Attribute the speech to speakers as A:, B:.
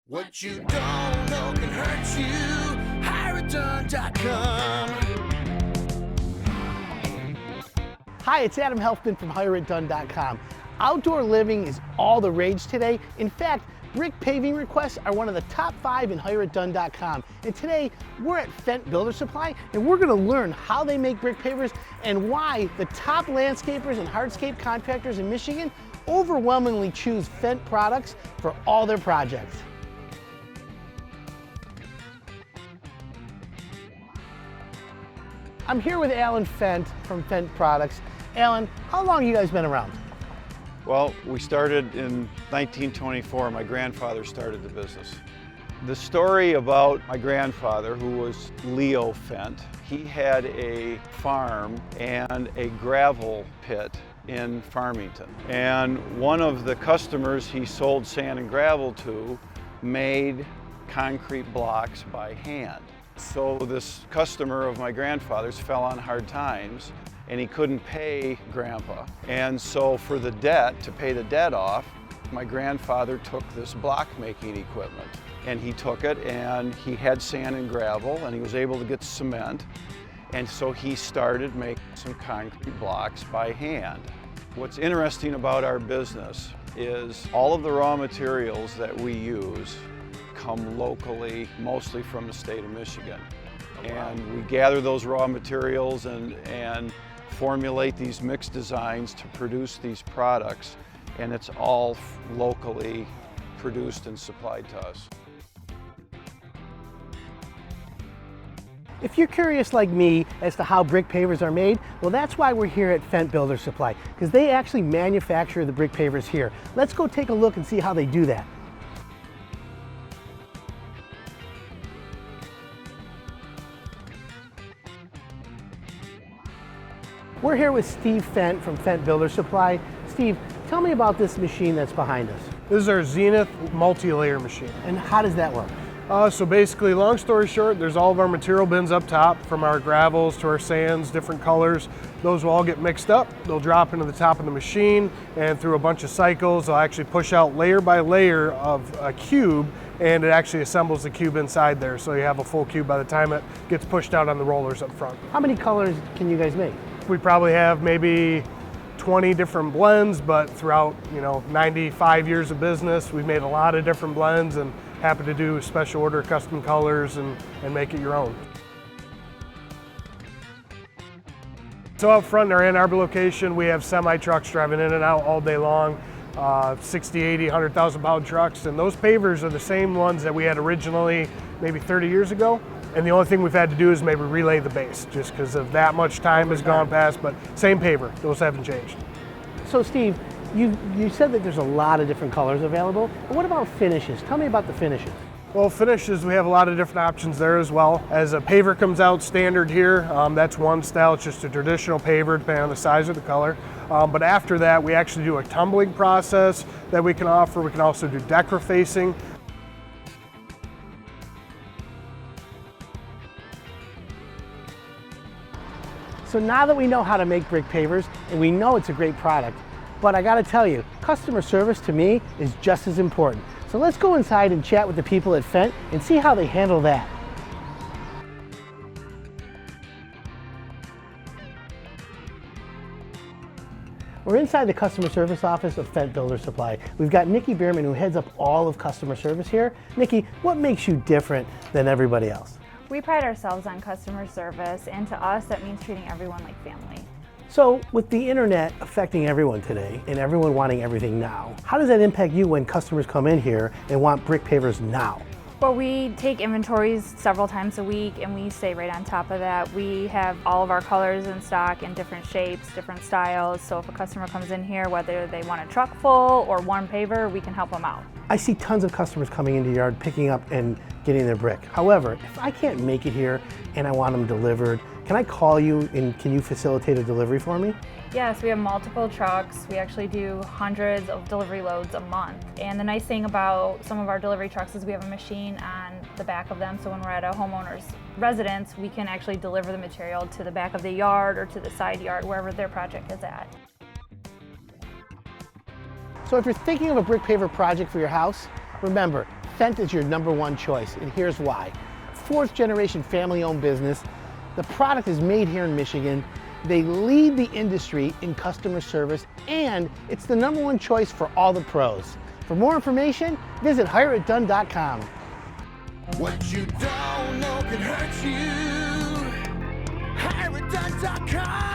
A: What you don't know can hurt you. HireItDone.com.
B: Hi, it's Adam Helfman from HireItDone.com. Outdoor living is all the rage today. In fact, brick paving requests are one of the top 5 in HireItDone.com. And today, we're at Fent Builder Supply, and we're gonna learn how they make brick pavers and why the top landscapers and hardscape contractors in Michigan overwhelmingly choose Fent products for all their projects. I'm here with Alan Fent from Fent Products. Alan, how long have you guys been around?
C: Well, we started in 1924. My grandfather started the business. The story about my grandfather, who was Leo Fent, he had a farm and a gravel pit in Farmington. And one of the customers he sold sand and gravel to made concrete blocks by hand. So this customer of my grandfather's fell on hard times and he couldn't pay Grandpa. And so for the debt, to pay the debt off, my grandfather took this block making equipment. And he took it and he had sand and gravel and he was able to get cement. And so he started making some concrete blocks by hand. What's interesting about our business is all of the raw materials that we use come locally, mostly from the state of Michigan. And we gather those raw materials and formulate these mixed designs to produce these products, and it's all locally produced and supplied to us.
B: If you're curious like me as to how brick pavers are made, well, that's why we're here at Fent Builder Supply, because they actually manufacture the brick pavers here. Let's go take a look and see how they do that. We're here with Steve Fent from Fent Builder Supply. Steve, tell me about this machine that's behind us.
D: This is our Zenith multi-layer machine.
B: And how does that work?
D: So basically, long story short, there's all of our material bins up top, from our gravels to our sands, different colors. Those will all get mixed up. They'll drop into the top of the machine, and through a bunch of cycles, they'll actually push out layer by layer of a cube, and it actually assembles the cube inside there. So you have a full cube by the time it gets pushed out on the rollers up front.
B: How many colors can you guys make?
D: We probably have maybe 20 different blends, but throughout 95 years of business, we've made a lot of different blends and happy to do special order custom colors and make it your own. So up front in our Ann Arbor location, we have semi trucks driving in and out all day long, 60, 80, 100,000 pound trucks, and those pavers are the same ones that we had originally maybe 30 years ago. And the only thing we've had to do is maybe relay the base, just because of that much time has gone past, but same paver, those haven't changed.
B: So Steve, you said that there's a lot of different colors available. But what about finishes? Tell me about the finishes.
D: Well, finishes, we have a lot of different options there as well. As a paver comes out standard here, that's one style. It's just a traditional paver, depending on the size or the color. But after that, we actually do a tumbling process that we can offer. We can also do deck refacing.
B: So now that we know how to make brick pavers, and we know it's a great product, but I gotta tell you, customer service to me is just as important. So let's go inside and chat with the people at Fent and see how they handle that. We're inside the customer service office of Fent Builder Supply. We've got Niki Bierman, who heads up all of customer service here. Niki, what makes you different than everybody else?
E: We pride ourselves on customer service, and to us that means treating everyone like family.
B: So with the internet affecting everyone today and everyone wanting everything now, how does that impact you when customers come in here and want brick pavers now?
E: Well, we take inventories several times a week and we stay right on top of that. We have all of our colors in stock in different shapes, different styles. So if a customer comes in here, whether they want a truck full or one paver, we can help them out.
B: I see tons of customers coming into the yard, picking up and getting their brick. However, if I can't make it here and I want them delivered, can I call you and can you facilitate a delivery for me?
E: Yes, we have multiple trucks. We actually do hundreds of delivery loads a month. And the nice thing about some of our delivery trucks is we have a machine on the back of them. So when we're at a homeowner's residence, we can actually deliver the material to the back of the yard or to the side yard, wherever their project is at.
B: So if you're thinking of a brick paver project for your house, remember, Fent is your #1 choice, and here's why. 4th generation family-owned business. The product is made here in Michigan. They lead the industry in customer service, and it's the #1 choice for all the pros. For more information, visit hireitdone.com.
A: What you don't know can hurt you. HireItDone.com.